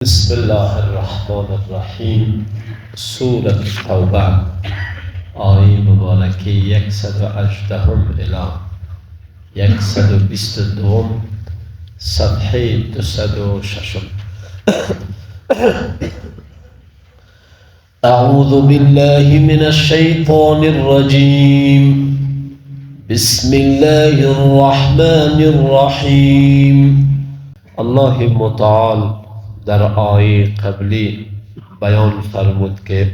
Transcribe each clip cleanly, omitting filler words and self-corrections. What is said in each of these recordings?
بسم الله الرحمن الرحیم. سورة توبه، آیه مبارکه 118 الی 122، صفحه 206. اعوذ بالله من الشیطان الرجیم. بسم الله الرحمن الرحیم. الله متعال در آیه قبلی بیان فرمود که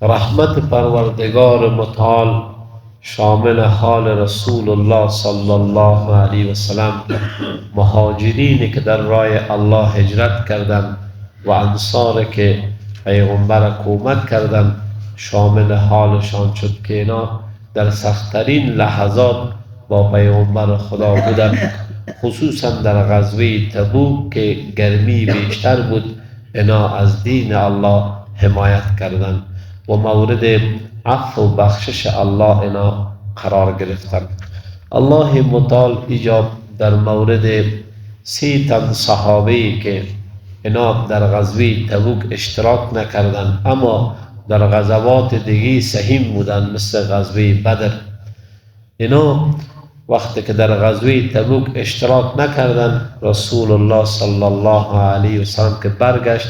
رحمت پروردگار متعال شامل حال رسول الله صلی الله علیه و سلم، مهاجرینی که در راه الله هجرت کردند و انصار که پیغمبر کمک کردند، شامل حالشان شد که اینا در سخت‌ترین لحظات با پیغمبر خدا بودند، خصوصا در غزوه تبوک که گرمی بیشتر بود. اینا از دین الله حمایت کردند و مورد عفو و بخشش الله اینا قرار گرفتند. الله متعال ایجاب در مورد 3 تن صحابه‌ای که اینا در غزوه تبوک اشتراک نکردند اما در غزوات دیگه سهیم بودند، مثل غزوه بدر. اینا وقتی که در غزوه تبوک اشتراک نکردند، رسول الله صلی الله علیه و سلم که برگشت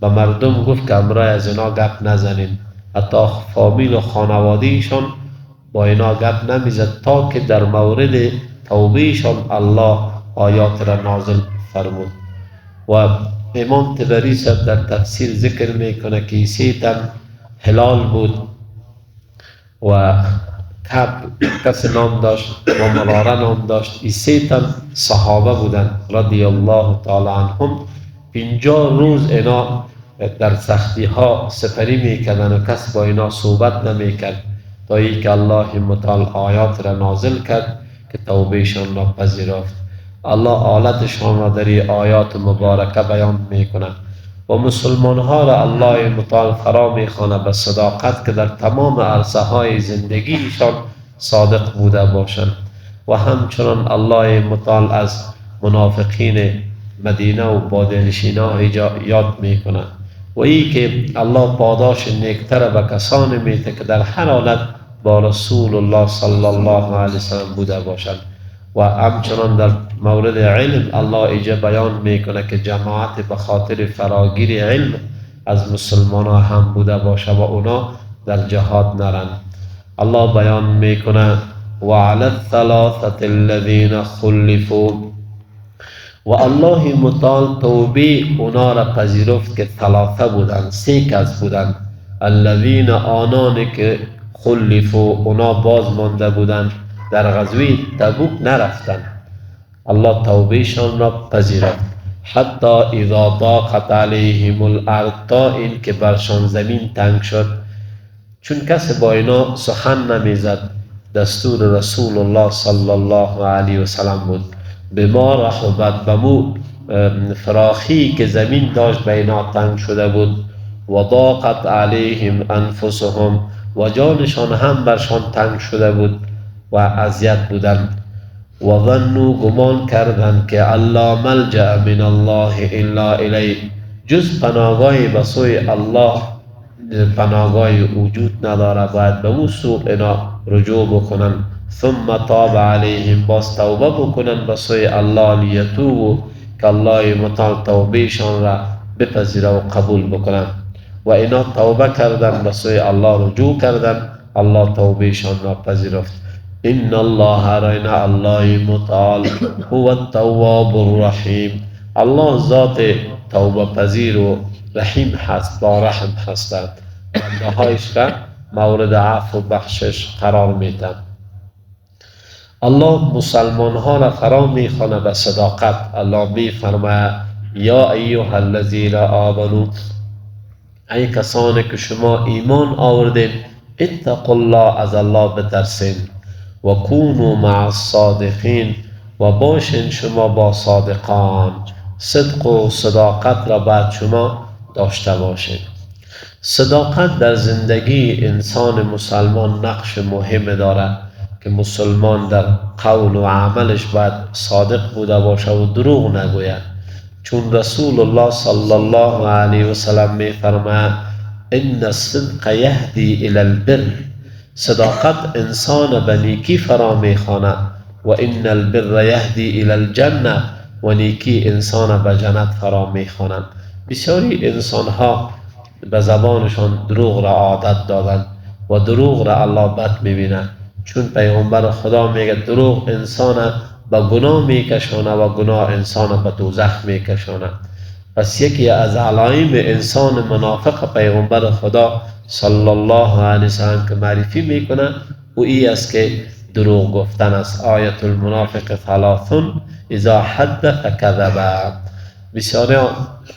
به مردم گفت که امرای از اینا گپ نزنین، حتی فامیل و خانوادهشان با اینا گپ نمیزد تا که در مورد توبهشان الله آیات را نازل فرمود. و امام طبری صاحب در تفسیر ذکر میکنه که 3 تن هلال بود و کعب کس نام داشت و مراره نام داشت. این 3 تن صحابه بودند رضی الله تعالی عنهم. 50 روز اینا در سختی ها سپری میکردن و کس با اینا صحبت نمیکرد تا ای که الله متعال آیات را نازل کرد که توبهشان را پذیرفت. الله حالتشان را در این آیات مبارکه بیان میکنه و مسلمان ها را الله متعال فرا میخوانه به صداقت که در تمام عرصه های زندگیشان صادق بوده باشند. و همچنان الله متعال از منافقین مدینه و بادلنشینا یاد میکنه و ای که الله پاداش نیکتر به کسانی میده که در هر حالت با رسول الله صلی الله علیه وسلم بوده باشند. و همچنان در مورد علم الله ایجا بیان میکنه که جماعت به خاطر فراگیر علم از مسلمان ها هم بوده باشه و اونا در جهاد نرن. الله بیان میکنه و علی الثلاثه الذین خلفوا، و الله متعال توبه اونا را پذیرفت که 3 بودن، 3 کس بودن. الذین آنانی که خلفوا اونا باز مانده بودند، در غزوه تبوک نرفتن، الله توبهشان را پذیرفت. حتی اذا ضاقت علیهم الارض، تا این که برشان زمین تنگ شد، چون کسی با اینا سخن نمیزد. دستور رسول الله صلی الله علیه و سلم بود. بما رحبت، بمو فراخی که زمین داشت به اینا تنگ شده بود. و ضاقت علیهم انفسهم، و جانشان هم برشان تنگ شده بود و اذیت بودند. و ظنوا، گمان کردند که الا ملجأ من الله الا الیه، جز پناهگاهی به سوی الله پناهگاهی وجود نداره، باید به او سو اینا رجوع بکنن. ثم تاب علیهم، باز توبه بکنن به سوی الله، لیتوبوا، که الله متعال توبهشان را بپذیره و قبول بکنن. و اینا توبه کردن، به سوی الله رجوع کردن، الله توبهشان را پذیرفت. ان الله راینا، الله متعال هو التواب الرحیم، الله ذات توبه پذیر و رحیم هست، با رحم هستند، بنده هایش را مورد عفو و بخشش قرار میدن. الله مسلمان ها را فرا میخوانه به صداقت. الله میفرماید یا ایها الذین آمنوا، ای کسانی که شما ایمان آوردین، اتقوا الله، از الله بترسین. و کونوا مع الصادقین، و باشین شما با صادقان. صدق و صداقت را باید شما داشته باشین. صداقت در زندگی انسان مسلمان نقش مهم دارد که مسلمان در قول و عملش باید صادق بوده باشه و دروغ نگوید. چون رسول الله صلی الله علیه و سلم می فرماید ان الصدق یهدی الی البر، صداقت انسان به نیکی فرا می خواند، و ان البر یهدی الی الجنه، و نیکی انسان به جنت فرا می خواند. بسیاری انسان ها به زبانشان دروغ را عادت دادند و دروغ را الله بد میبیند، چون پیغمبر خدا میگه دروغ انسان به گناه میکشانه و گناه انسان به دوزخ میکشانه. پس یکی از علائم انسان منافق پیغمبر خدا صلی الله علیه وسلم که معرفی میکنه او ای است که دروغ گفتن است. آیت المنافق ثلاث اذا حدث کذب. بسیاری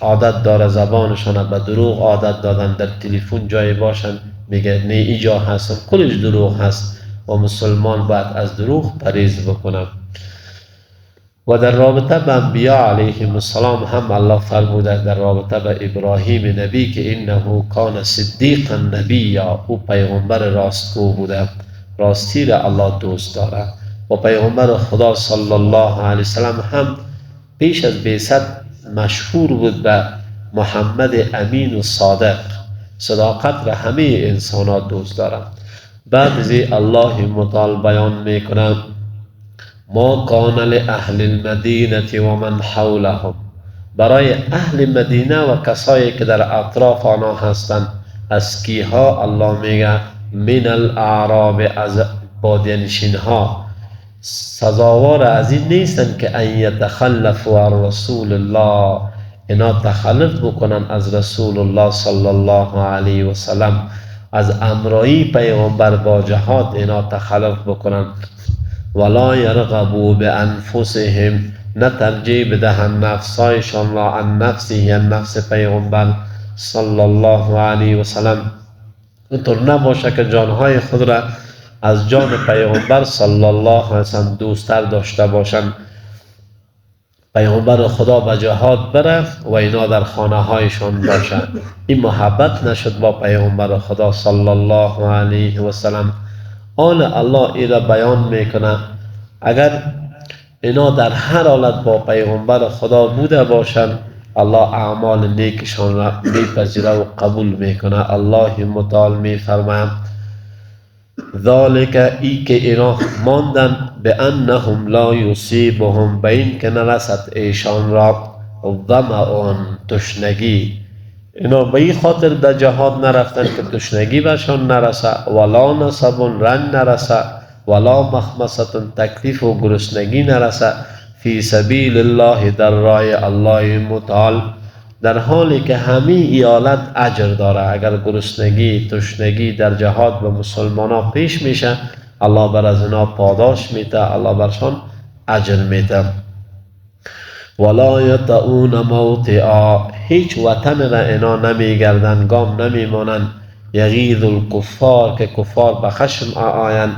عادت داره زبانشان به دروغ عادت دادن، در تلفن جای باشن میگه نه اینجا هستم، کلش دروغ هست و مسلمان باید از دروغ پرهیز بکنم. و در رابطه به انبیاء علیهم السلام هم الله فرموده در رابطه به ابراهیم نبی که انه کان صدیقا نبیا، او پیغمبر راستگو بوده، راستی را الله دوست داره. و پیغمبر خدا صلی الله علیه وسلم هم پیش از بعثت مشهور بود به محمد امین و صادق، صداقت را همه انسانات دوست دارند. بعد از الله متعال بیان میکنه ما کان لاهل المدینه و من حولهم، برای اهل مدینه و کسایی که در اطراف آنها هستند از کیها؟ الله میگه من الاعراب، از بادیانشین ها، سزاوار از این نیستن که ان یتخلفوا عن رسول الله، اینا تخلف بکنن از رسول الله صلی الله علیه و سلم، از امرایی پیغمبر با جهاد اینا تخلف بکنن. ولا یرغبوا بانفسهم، نه ترجیح بدهن نفسایشان را عن نفسه، عن نفس پیغمبر صلی الله علیه و سلم، اینطور نباشه که جانهای خود را از جان پیغمبر صلی الله علیه و سلم دوستتر داشته باشند. پیغمبر خدا به جهاد بره و اینا در خانه هایشان باشند، این محبت نشد با پیغمبر خدا صلی الله علیه و سلم. آن الله ای را بیان میکنه اگر اینا در هر حالت با پیغمبر خدا بوده باشند الله اعمال نیکشان را میپذیره و قبول میکنه. الله متعال میفرماید ذالک، ای که اینا ماندن به انهم لا یصیبهم، به این که نرسد ایشان را ظمأ، تشنگی، اینا به این خاطر در جهاد نرفتن که تشنگی بهشان نرسه، ولا نصب، رنج نرسه، ولا مخمصه، تکلیف و گرسنگی نرسه، فی سبیل الله، در راه الله متعال، در حالی که همه ایالت اجر داره. اگر گرسنگی تشنگی در جهاد به مسلمان ها پیش میشه الله بر از اینا پاداش میده، الله برشان اجر میده. ولا یطئون موطئا، هیچ وطن را اینا نمیگردن، گام نمیمانند، یغیظ الکفار، که کفار به خشم آیند.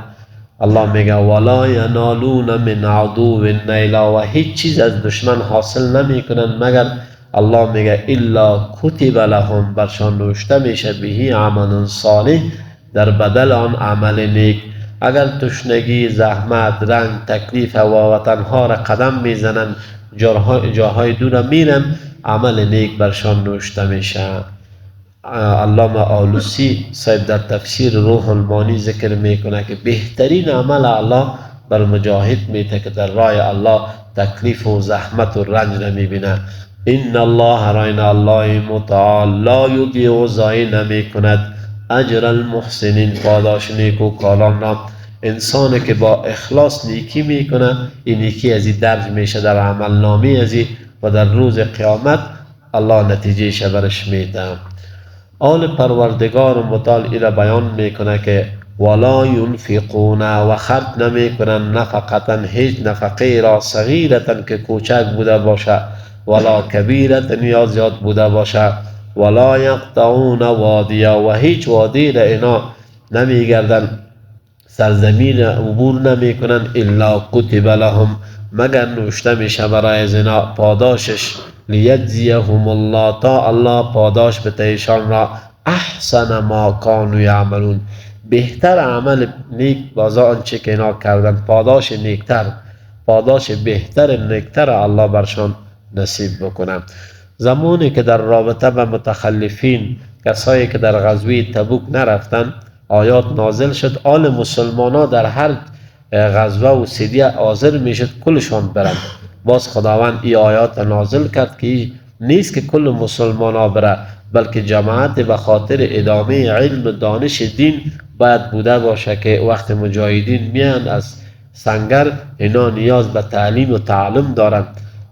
الله میگه ولا ینالون من عدو نیلا، و هیچ چیز از دشمن حاصل نمیکنن مگر الله میگه الا کتب لهم، برشان نوشته میشه بهی عمل صالح، در بدل آن عمل نیک. اگر تشنگی، زحمت، رنج، تکلیف و وطنها را قدم میزنن، جاهای دور میرن، عمل نیک برشان نوشته میشه. علامه آلوسی صاحب در تفسیر روح المانی ذکر میکنه که بهترین عمل الله بر مجاهد میده که در راه الله تکلیف و زحمت و رنج نمیبینه. ان الله راینا الله متعال لا یضیع، ضایع نمیکند اجر المحسنین، پاداش نیکوکاران را. انسانی که با اخلاص نیکی میکنه این نیکی از این درج میشه در عمل نامی ازی و در روز قیامت الله نتیجهش برش میده. آل پروردگار متعال ایره بیان میکنه که ولا ینفقون، و خرج نمیکنن نفقتا، هیچ نفقه را، صغیرتا که کوچک بوده باشه، ولا کبیرتا یا زیاد بوده باشه، ولا یقطعون وادیا، و هیچ وادی را اینا نمیگردن، سرزمین عبور نمیکنن، الا کتب لهم، مگر نوشته میشه برای زنا پاداشش، لیجزیهم الله، تا الله پاداش بده ایشان را، احسن ما کانوا یعملون، بهتر عمل نیک بازا آنچه که اینا کردن، پاداش نیکتر، پاداش بهتر نیکتر الله برشان نصیب بکنم. زمانی که در رابطه به متخلفین، کسایی که در غزوه تبوک نرفتن، آیات نازل شد آل مسلمان ها در هر غزوه و سدیه حاضر میشد کلشان برند. باز خداوند این آیات نازل کرد که نیست که کل مسلمان ها بره، بلکه جماعت به خاطر ادامه علم و دانش دین باید بوده باشه که وقت مجاهدین میان از سنگر، اینا نیاز به تعلیم و تعلم دارند.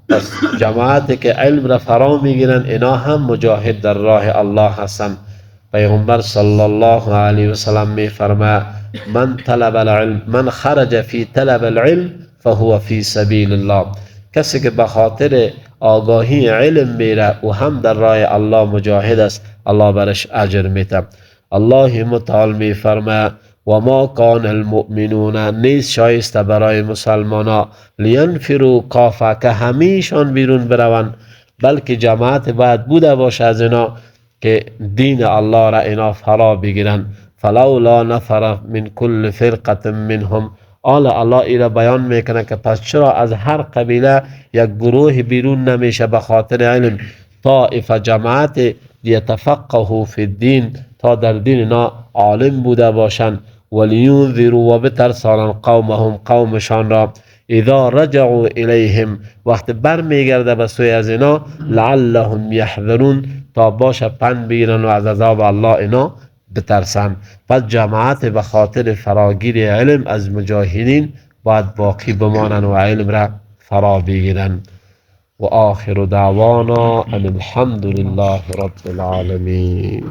پس جماعتی که علم را فرا میگیرن اینا هم مجاهد در راه الله هستند. پیغمبر صلی الله علیه و سلم می فرماید من خرج فی طلب العلم فهو فی سبیل الله. کسی که به خاطر آگاهی علم میره و هم در راه الله مجاهد است، الله برش اجر میده. الله متعال می فرماید و ما کان المؤمنون، نیست شایسته برای مسلمانا لینفروا کافه که همیشان بیرون بروند، بلکه جماعت باید بوده باشه از اینا که دین الله را اینا فرا بگیرن. فلولا نفر من کل فرقه منهم، الله ای را بیان میکنه که پس چرا از هر قبیله یک گروه بیرون نمیشه به خاطر علم، طائفه جماعت یتفقهوا فی الدین، تا در دین اینا عالم بوده باشند، ولینذروا و بترسانن قومهم قومشان را، اذا رجعوا الیهم وقت بر میگرده به سوی از اینا، لعلهم یحذرون تا باشه پند بگیرن و از عذاب الله اینا بترسن. پس جماعت به خاطر فراگیر علم از مجاهدین باید باقی بمانن و علم را فرا بگیرن. و آخر دعوانا ان الحمد لله رب العالمین.